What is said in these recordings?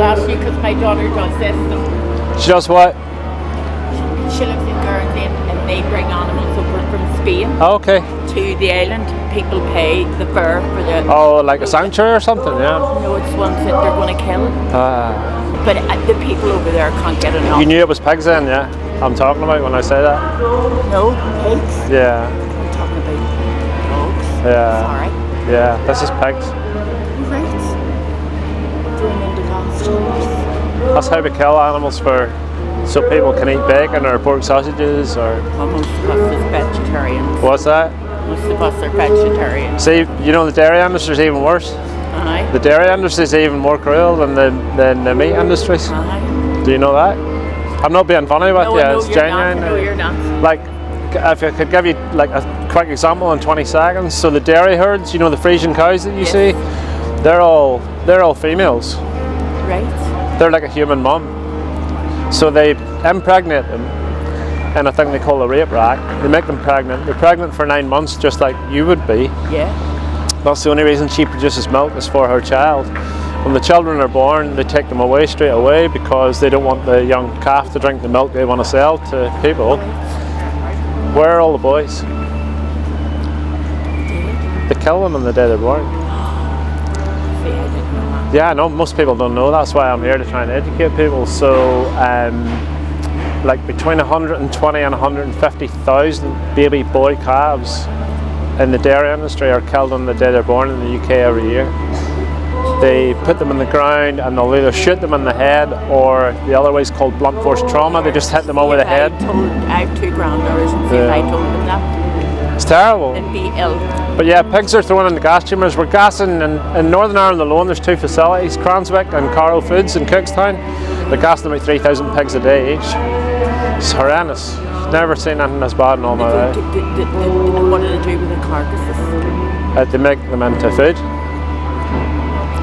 ask you because my daughter does this. So She does what? she lives in Guernsey and they bring animals over from Spain Oh, okay. to the island. People pay the fare for the... Oh, like a sanctuary or something, yeah. No, it's ones that they're going to kill. But the people over there can't get enough. You knew it was pigs then, yeah? I'm talking about when I say that. No, pigs. Yeah. I'm talking about dogs. Yeah. Sorry. Yeah, this is pigs. Right. Doing into costumes. That's how we kill animals so people can eat bacon or pork sausages or... Well, most of us is vegetarians. What's that? Most of us are vegetarians. See, you know the dairy industry is even worse. Aye. The dairy industry is even more cruel than the meat industries. Aye. Do you know that? I'm not being funny with No, you, no, it's you're genuine. not. No, you're not. Like, if I could give you like a quick example in 20 seconds. So the dairy herds, you know the Frisian cows that you see, they're all females. Right. They're like a human mum. So they impregnate them in a thing they call a rape rack. They make them pregnant. They're pregnant for 9 months just like you would be. Yeah. That's the only reason she produces milk is for her child. When the children are born, they take them away straight away because they don't want the young calf to drink the milk they want to sell to people. Where are all the boys? They kill them on the day they're born. Yeah, I know most people don't know. That's why I'm here to try and educate people. So, like between 120 and 150,000 baby boy calves in the dairy industry are killed on the day they're born in the UK every year. They put them in the ground and they'll either shoot them in the head or the other way is called blunt force trauma. They just hit them over the head. I have 2 granddaughters and see if I told them that. It's terrible. They'd be ill. But yeah, pigs are thrown in the gas chambers. We're gassing in Northern Ireland alone. There's 2 facilities, Cranswick and Carroll Foods in Cookstown. They're gassing about 3,000 pigs a day each. It's horrendous. Never seen anything this bad in all my life. And what do they do with the carcasses? They make them into food.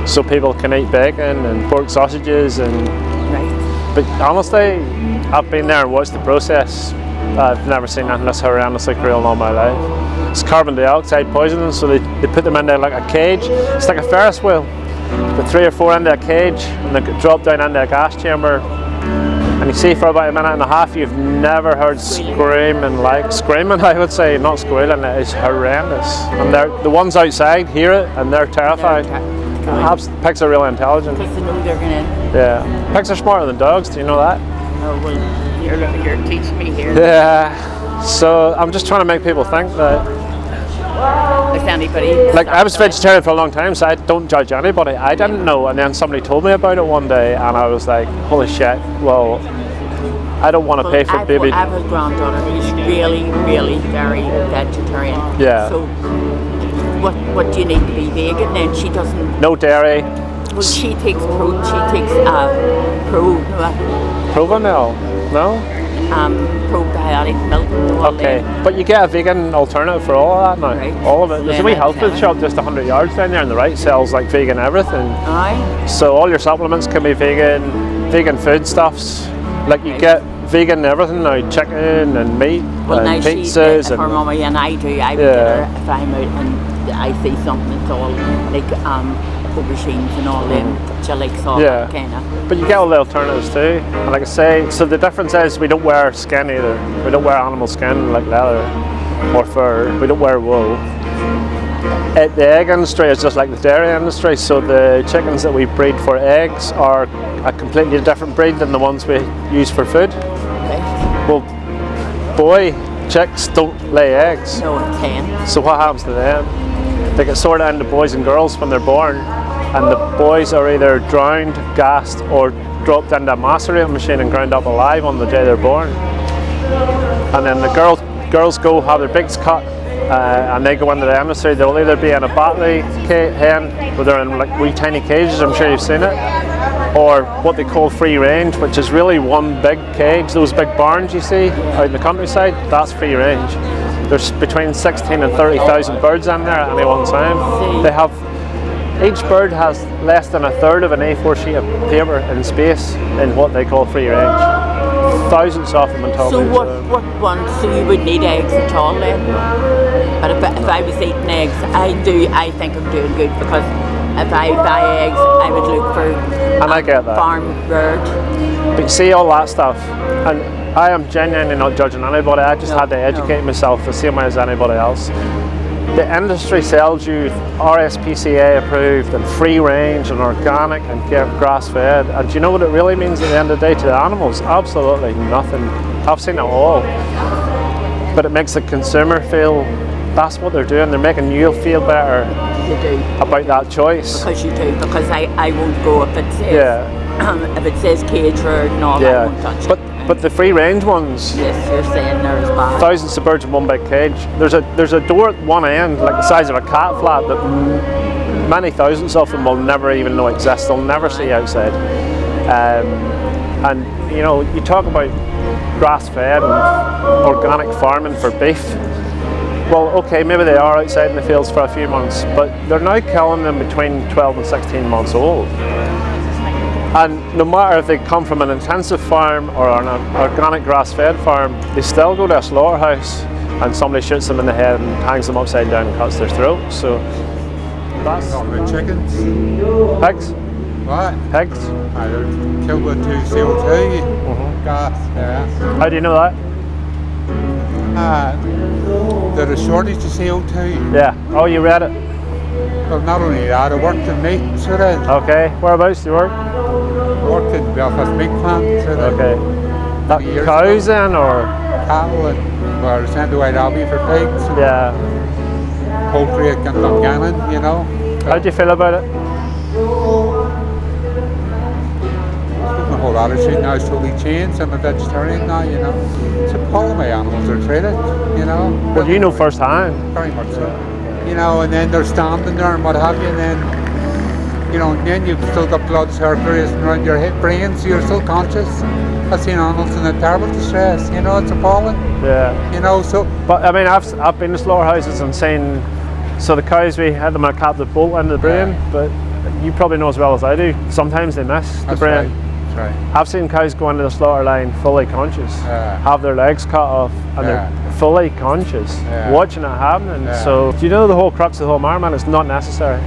So people can eat bacon and pork sausages and... Right. But honestly, I've been there and watched the process. I've never seen anything this horrendously cruel in all my life. It's carbon dioxide poisoning, so they put them into like a cage. It's like a Ferris wheel. Put 3 or 4 into a cage and they get dropped down into a gas chamber. And you see for about a minute and a half you've never heard screaming, I would say, not squealing. It is horrendous. And the ones outside hear it and they're terrified. Pigs are really intelligent. Because they know they're going to... Yeah. Pigs are smarter than dogs, do you know that? Oh, well, you're teaching me here. Yeah. So I'm just trying to make people think that... If anybody... Like, I was vegetarian for a long time, so I don't judge anybody. I didn't know, and then somebody told me about it one day, and I was like, holy shit, well, I don't want to pay for baby... I have a granddaughter who's really, really very vegetarian. Yeah. So, what do you need to be vegan then? She doesn't... No dairy. Well, she takes Provamil, no? Probiotic milk. Okay, but you get a vegan alternative for all of that now. Right. All of it. There's a wee health food shop just 100 yards down there on the right, sells like vegan everything. Aye. So all your supplements can be vegan foodstuffs. Like you get vegan everything now, chicken and meat and pizzas. Her mummy and I do. I would get her if I'm out and I see something that's all like aubergines and all them. She likes all that kind of. But you get all the alternatives too. And like I say, so the difference is we don't wear skin either. We don't wear animal skin like leather or fur. We don't wear wool. The egg industry is just like the dairy industry. So the chickens that we breed for eggs are a completely different breed than the ones we use for food. Right. Well, boy chicks don't lay eggs. No, it can. So what happens to them? They get sorted into boys and girls when they're born, and the boys are either drowned, gassed, or dropped into a macerating machine and ground up alive on the day they're born. And then the girls go have their beaks cut, and they go into the industry. They'll either be in a battery hen, where they're in like wee tiny cages, I'm sure you've seen it, or what they call free range, which is really one big cage. Those big barns you see out in the countryside, that's free range. There's between 16 and 30,000 birds in there at any one time. They have, each bird has less than a third of an A4 sheet of paper in space in what they call free range. Thousands of them on top of each other. So what one? So you would need eggs at all then? But if I was eating eggs, I think I'm doing good because if I buy eggs, I would look for And I get that. farm bird. But you see all that stuff, and I am genuinely not judging anybody. I just had to educate myself the same way as anybody else. The industry sells you RSPCA approved and free range and organic and grass fed. And do you know what it really means at the end of the day to the animals? Absolutely nothing. I've seen it all. But it makes the consumer feel that's what they're doing. They're making you feel better about that choice. Because you do. Because I won't go if it says, if it says cage reared and all, I won't touch it. But the free range ones, yes, you're saying they're as bad. Thousands of birds in one big cage. There's a door at one end, like the size of a cat flap, that many thousands of them will never even know exists. They'll never see outside. And you know, you talk about grass-fed and organic farming for beef. Well, okay, maybe they are outside in the fields for a few months, but they're now killing them between 12 and 16 months old. And no matter if they come from an intensive farm or an organic grass-fed farm, they still go to a slaughterhouse and somebody shoots them in the head and hangs them upside down and cuts their throat. So that's chickens. Pigs. What? Pigs. They're killed with CO2 gas. Yeah. How do you know that? There's a shortage of CO2. Yeah. Oh, you read it. Well, not only that, I worked in meat, sort of. Okay. Whereabouts do you work? I worked in Belfast meat plant, sort of. Okay. That cows then, or? Cattle, and well, sent to White Abbey for pigs. Yeah. Poultry at Dungannon, you know. How do you feel about it? My whole attitude now is totally changed. I'm a vegetarian now, you know. It's appalling my animals are treated, you know. Well, you know firsthand. Very much so. You know, and then they're standing there and what have you, and then, you know, and then you've still got blood circulating around your head, brain, so you're still conscious. I've seen animals in a terrible distress, you know, it's appalling. Yeah. You know, so. But I mean, I've been to slaughterhouses and seen, so the cows, we had them in a captive bolt into the brain, but you probably know as well as I do, sometimes they miss the brain. Right. Right. I've seen cows go into the slaughter line fully conscious, have their legs cut off, and they're fully conscious, watching it happening. So, do you know the whole crux of the whole matter, man? It's not necessary.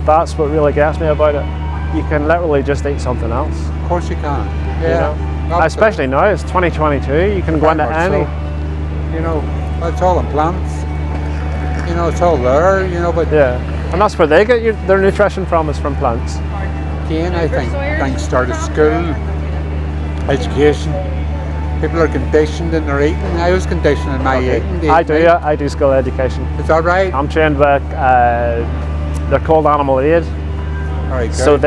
That's what really gets me about it. You can literally just eat something else. Of course you can. Yeah. You know? Especially now, it's 2022. You can go into any. So, you know, it's all in plants. You know, it's all there. You know, but and that's where they get their nutrition from, is from plants. Again, I think things start at school, education. People are conditioned in their eating. I was conditioned in my eating. I do school education. Is that right? I'm trained with, they're called Animal Aid. All right, good. So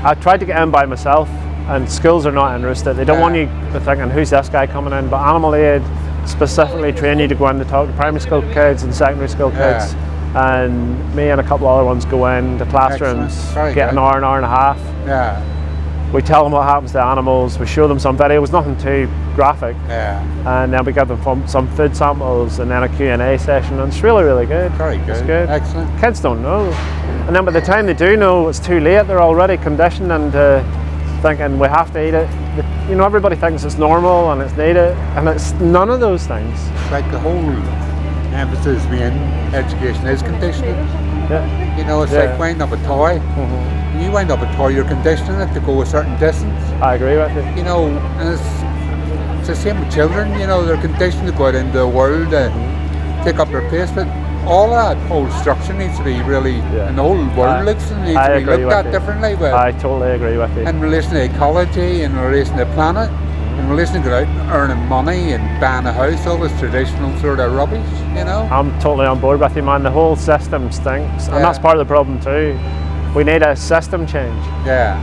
I tried to get in by myself, and schools are not interested. They don't want you thinking, who's this guy coming in? But Animal Aid specifically train you to go in to talk to primary school kids and secondary school kids. And me and a couple other ones go in the classrooms, get an hour and a half. Yeah. We tell them what happens to animals, we show them some videos, nothing too graphic. Yeah. And then we give them some food samples and then a Q&A session, and it's really, really good. Very good. It's good. Excellent. Kids don't know. And then by the time they do know, it's too late. They're already conditioned into thinking we have to eat it. You know, everybody thinks it's normal and it's needed, and it's none of those things. Like the whole emphasis being education is conditioning. Yeah. You know, it's like winding up a toy. When you wind up a toy, you're conditioning it to go a certain distance. I agree with you. You know, and it's the same with children. You know, they're conditioned to go out into the world and take up their place. But all that whole structure needs to be really, and the whole world needs to be looked at differently. I totally agree with you. In relation to ecology, in relation to the planet, in relation to going out and earning money and buying a house, all this traditional sort of rubbish, you know? I'm totally on board with you, man. The whole system stinks, and that's part of the problem too. We need a system change. Yeah.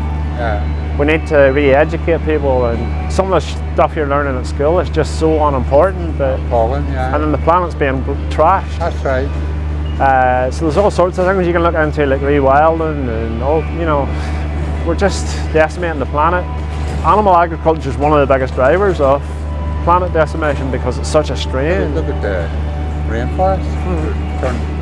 We need to re-educate people, and some of the stuff you're learning at school is just so unimportant. But appalling, and then the planet's being trashed. That's right. So there's all sorts of things you can look into, like rewilding and all. You know, we're just decimating the planet. Animal agriculture is one of the biggest drivers of planet decimation because it's such a strain. Look at the rainforest. Turn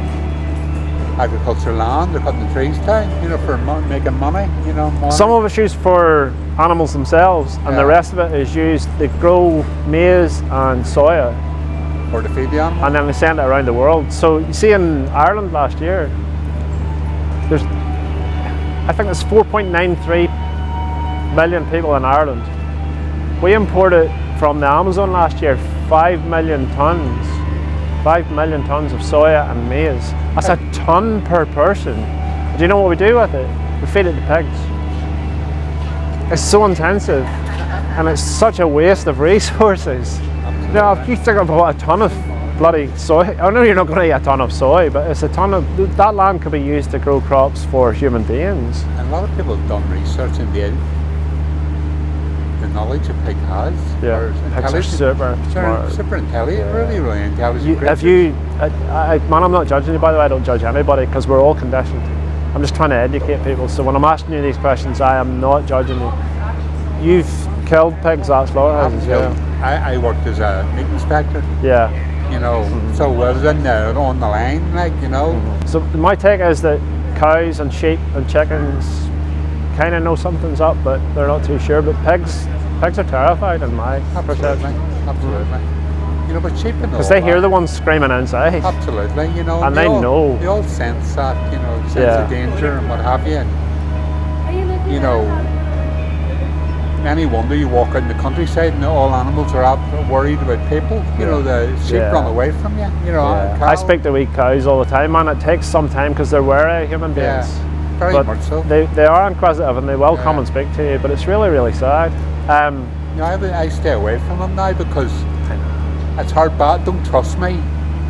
agricultural land, they're cutting the trees down, you know, for making money, you know. Some of it's used for animals themselves, and the rest of it is used, they grow maize and soya. Or to feed the animals. And then they send it around the world. So you see in Ireland last year, there's I think there's 4.93 million people in Ireland. We imported from the Amazon last year 5 million tons. 5 million tons of soya and maize. That's a ton per person. Do you know what we do with it? We feed it to pigs. It's so intensive and it's such a waste of resources. Now, if you think about a ton of bloody soy, I know you're not going to eat a ton of soy, but it's a ton of, that land could be used to grow crops for human beings. And a lot of people have done research in the knowledge a pig has. Yeah, pigs are super smart. Super intelligent, really intelligent creatures. Man, I'm not judging you, by the way. I don't judge anybody because we're all conditioned. I'm just trying to educate people. So when I'm asking you these questions, I am not judging you. You've killed pigs at slaughterhouses, yeah. I worked as a meat inspector. Yeah. You know, so I was in there on the line, like, you know. So my take is that cows and sheep and chickens kind of know something's up, but they're not too sure. But pigs are terrified in my perception. Absolutely. You know, but sheep and all because they hear the ones screaming inside. Absolutely, you know. And they know. They all sense that, you know, sense of danger and what have you. And, you know, any wonder you walk out in the countryside and all animals are worried about people. You know, the sheep run away from you. You know, I speak to wee cows all the time, man. It takes some time because they're wary human beings. Yeah, very much so. They are inquisitive and they will come and speak to you, but it's really, really sad. You know, I stay away from them now because it's hard bad. Don't trust me.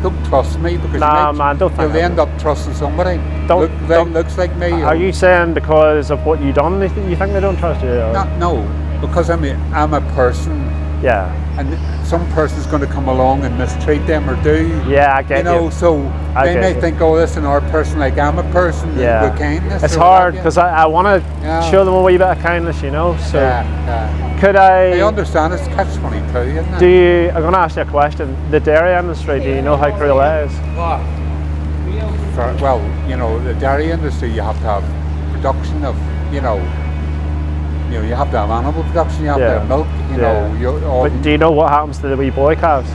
Don't trust me because you'll end up trusting somebody. Looks like me. Are you saying because of what you done, you think they don't trust you? No, because I'm a person. Yeah. And some person's going to come along and mistreat them or do. Yeah, I get you. You know, so they may think, oh, this is another person like I'm a person with kindness. It's hard because I want to show them a wee bit of kindness, you know. So could I understand it's catch-22, isn't it? I'm going to ask you a question. The dairy industry, do you know how cruel it is? Well, you know, the dairy industry, you have to have production of, you have to have animal production, you have to have milk, But do you know what happens to the wee boy calves?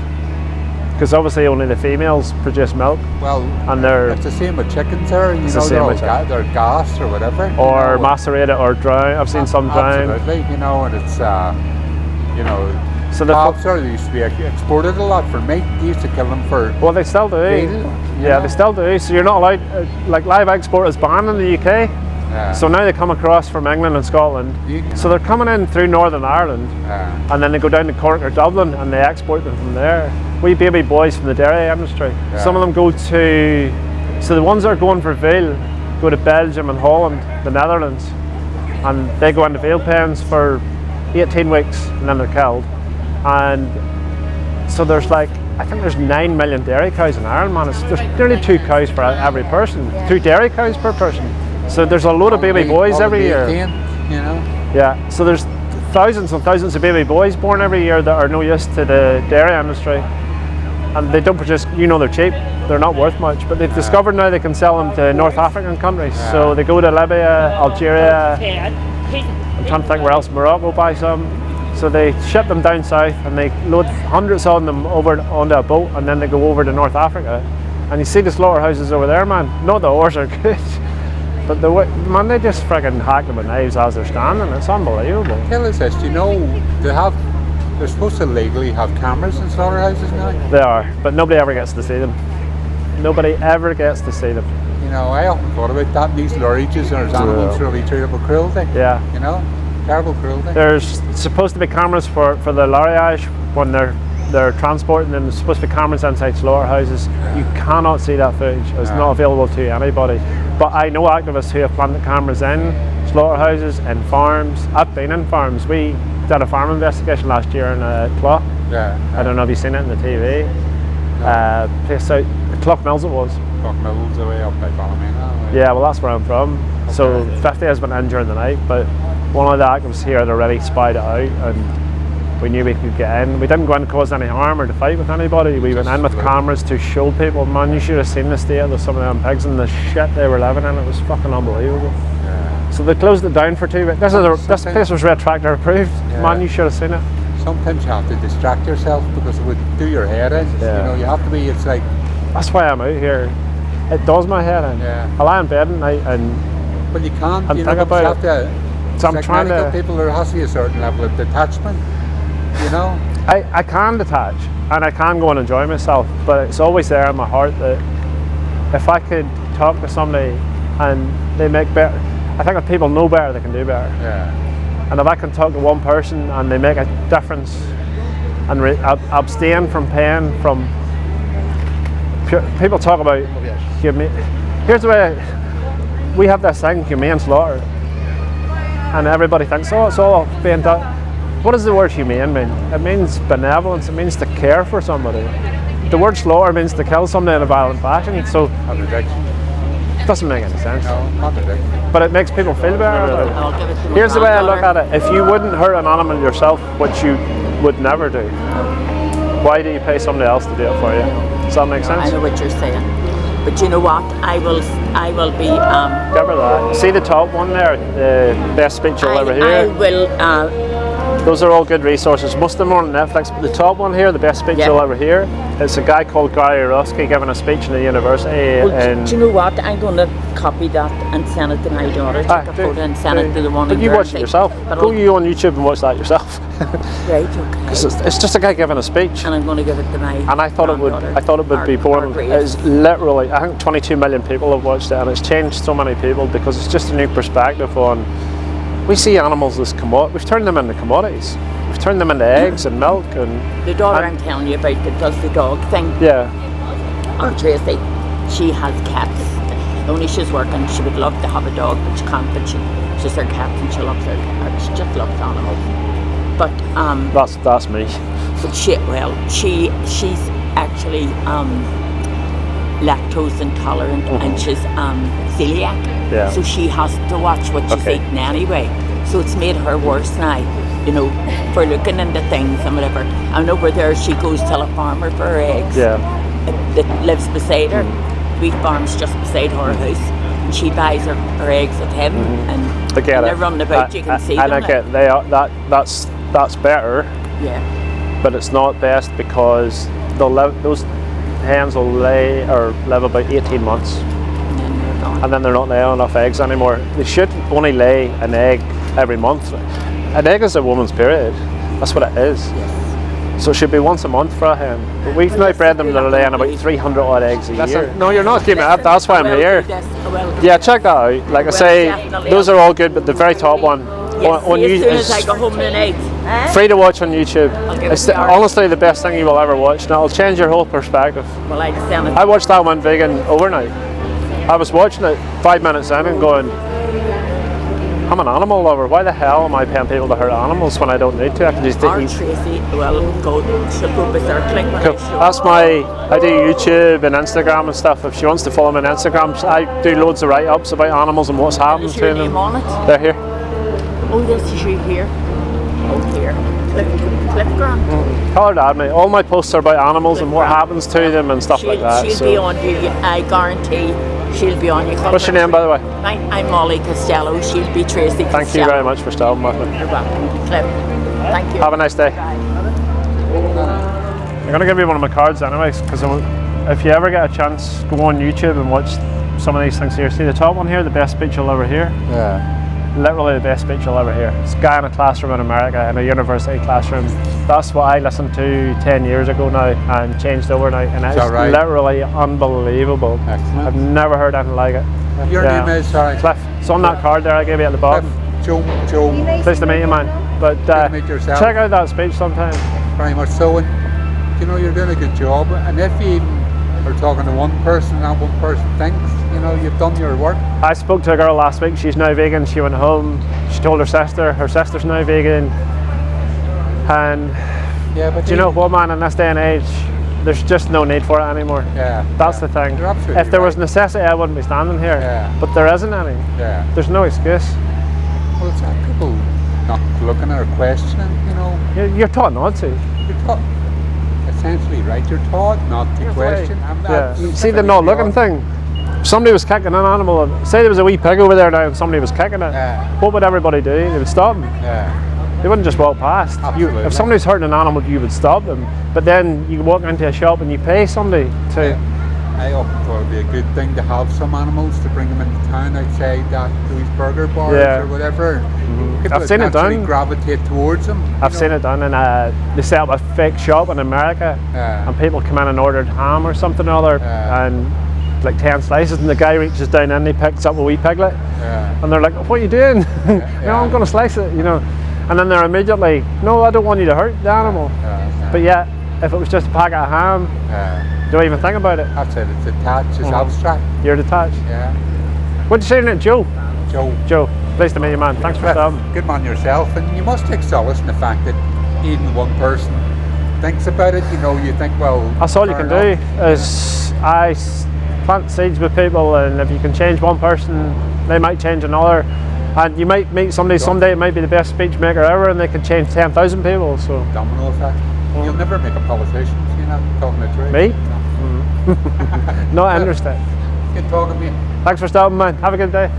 Because obviously only the females produce milk. Well, and it's the same with chickens there. They're gassed or whatever. Or macerated or drowned. I've seen some drowned. Absolutely, and it's, so calves they used to be exported a lot for meat. They used to kill them for. Well, they still do. They still do. So you're not allowed, like live export is banned in the UK. Yeah. So now they come across from England and Scotland. So they're coming in through Northern Ireland, and then they go down to Cork or Dublin and they export them from there. Wee baby boys from the dairy industry. Yeah. Some of them go to, so the ones that are going for veal go to Belgium and Holland, the Netherlands, and they go into veal pens for 18 weeks and then they're killed. And so there's I think there's 9 million dairy cows in Ireland, man. There's nearly 2 cows for every person, 2 dairy cows per person. So there's a load of baby boys every year. Yeah, so there's thousands and thousands of baby boys born every year that are no use to the dairy industry. And they don't produce, they're cheap, they're not worth much. But they've discovered now they can sell them to North African countries. So they go to Libya, Algeria, I'm trying to think where else, Morocco buy some. So they ship them down south and they load hundreds of them over onto a boat and then they go over to North Africa. And you see the slaughterhouses over there, man. Not the horse are good. But they just friggin' hack them with knives as they're standing. It's unbelievable. Tell us this, they're supposed to legally have cameras in slaughterhouses now? They are, but nobody ever gets to see them. Nobody ever gets to see them. I often thought about that. These lorries and animals really treated with cruelty. Yeah. Terrible cruelty. There's supposed to be cameras for the lorryage when they're transporting them. There's supposed to be cameras inside slaughterhouses. You cannot see that footage. It's not available to anybody. But I know activists who have planted cameras in slaughterhouses and farms. I've been in farms. We did a farm investigation last year in Clough. I don't know if you've seen it in the TV. Place out Clough Mills it was. Clough Mills away up by Ballymena. Yeah, well that's where I'm from. Okay. So 50 has been in during the night, but one of the activists here had already spied it out and we knew we could get in. We didn't go in to cause any harm or to fight with anybody. We went in with cameras to show people. Man, you should have seen the state of some of them pigs and the shit they were living in. It was fucking unbelievable. Yeah. So they closed it down for 2 weeks. This place was red tractor approved. Yeah. Man, you should have seen it. Sometimes you have to distract yourself because it would do your head in. Yeah. You have to be, it's like... That's why I'm out here. It does my head in. Yeah. I lie in bed at night and Well, you can't. and You think know, about you have to. So I'm like trying medical to. people, there has to be a certain level of detachment. You know. I can detach and I can go and enjoy myself, but it's always there in my heart that if I could talk to somebody and they make better, I think if people know better, they can do better. Yeah. And if I can talk to one person and they make a difference and abstain from pain, from people talk about here's the way we have this thing, humane slaughter, and everybody thinks, oh, it's all being done. What does the word humane mean? It means benevolence. It means to care for somebody. The word slaughter means to kill somebody in a violent fashion. So Contradiction. it doesn't make any sense. No, contradiction. But it makes people feel better about it. I'll give it to my Here's the way I look granddaughter. at it. If you wouldn't hurt an animal yourself, which you would never do, why do you pay somebody else to do it for you? Does that make I sense? know what you're saying, but you know what? I will be. Give her that. See the top one there, the best speech you'll ever I hear? will. Those are all good resources. Most of them are on Netflix, but the top one here, the best speech Yeah. you'll ever hear, it's a guy called Gary Rusky giving a speech in the university. Well, in, do you know what? I'm going to copy that and send it to my daughter. Take a do- photo and send it to the one. But in you watch it Guernsey. yourself. But Go I'll- you on YouTube and watch that yourself. Right, okay. It's just a guy giving a speech. And I'm going to give it to my. And I thought it would be important. It's literally, I think 22 million people have watched it, and it's changed so many people because it's just a new perspective on. We see animals as we've turned them into commodities. We've turned them into eggs and milk and. The daughter and- I'm telling you about that does the dog thing, Yeah, or Tracy, she has cats. Only she's working, she would love to have a dog, but she can't. But she's her cats and she loves her cats. She just loves animals. But that's me. But she's actually lactose intolerant and she's celiac. Yeah. So she has to watch what she's Okay. eating anyway. So it's made her worse now, you know, for looking into things and whatever. And over there she goes to a farmer for her eggs. Yeah. That lives beside her. Wheat farm's just beside her house. And she buys her eggs at him and I get they're it. running about, you can see and them. I get they are that's better, Yeah. but it's not best because those hens will lay or live about 18 months. And then they're gone. And then they're not laying enough eggs anymore. They should only lay an egg every month. An egg is a woman's period. That's what it is. Yes. So it should be once a month for a hen. But we've now bred them that are laying about 300 odd eggs a year. No, you're not giving me that. That's why I'm here. Yeah, check that out. Like I say, definitely. those are all good, but the very top one Yes, on see, as soon YouTube as I go home tonight. free to watch on YouTube. give It's it to her. honestly the best thing you will ever watch, and it'll change your whole perspective. Well, I send it. I watched that one vegan overnight. I was watching it 5 minutes in and going, I'm an animal lover. Why the hell am I paying people to hurt animals when I don't need to? I can just Our eat. Tracy, well, she'll go berserkling when Cool. I show That's her. I do YouTube and Instagram and stuff. If she wants to follow me on Instagram, I do loads of write-ups about animals and what's happened Is to your them. name on it? They're here. Oh, this is you here. Oh, here. Clip Grant. Call her dad, mate. All my posts are about animals and what happens to them and stuff like that. She'll So. be on you, I guarantee. She'll be on you. What's your name, by the way? I'm Molly Costello. She'll be Tracy Costello. Thank you very much for stopping with me. You're welcome. Clip. Thank you. Have a nice day. I'm going to give you one of my cards anyways, because if you ever get a chance, go on YouTube and watch some of these things here. See the top one here, the best speech you'll ever hear? Yeah. Literally the best speech you'll ever hear. It's a guy in a classroom in America, in a university classroom. That's what I listened to 10 years ago now and changed overnight, and it's that right? literally unbelievable. Excellent. I've never heard anything like it. Your Yeah. name is, sorry. Cliff, it's on that card there I gave you at the Cliff. bottom. Joe. Pleased to meet you, man. But to meet yourself. check out that speech sometime. Very much so. And you know, you're doing a good job. And if you even are talking to one person and one person thinks, you know, you've done your work. I spoke to a girl last week, she's now vegan, she went home, she told her sister's now vegan, and Yeah, but do you know what, man, in this day and age, there's just no need for it anymore. Yeah. That's the thing. You're absolutely If there was right. necessity, I wouldn't be standing here, Yeah. but there isn't any. Yeah. There's no excuse. Well, it's like people not looking or questioning, you know. You're taught not to. You're taught, essentially, right? You're taught not to question. Yeah. See the not looking thing? If somebody was kicking an animal, say there was a wee pig over there now and somebody was kicking it, Yeah. what would everybody do? They would stop them. Yeah. They wouldn't just walk past. Absolutely. If somebody's hurting an animal, you would stop them. But then you walk into a shop and you pay somebody to. I often thought it'd be a good thing to have some animals to bring them into town outside those burger bars Yeah. or whatever. People I've seen it naturally done. gravitate towards them. I've seen it done, and they set up a fake shop in America, and people come in and ordered ham or something or other, and like 10 slices, and the guy reaches down and he picks up a wee piglet, and they're like, "What are you doing?" "No, I'm going to slice it," And then they're immediately, "No, I don't want you to hurt the animal." But yet, if it was just a packet of ham, don't even think about it. That's it. It's attached. It's abstract. You're detached. Yeah. What'd you say your name? Joe? Joe. Joe. Nice to meet you, man. Thanks for stopping. Good man yourself, and you must take solace in the fact that even one person thinks about it. You think, well, That's all you can do. Is I plant seeds with people, and if you can change one person, they might change another. And you might meet somebody someday, it might be the best speech maker ever, and they could change 10,000 people. So domino effect. You'll never make a politician, talking the truth. Me? No. No, I understand. Good talking to you. Thanks for stopping, man. Have a good day.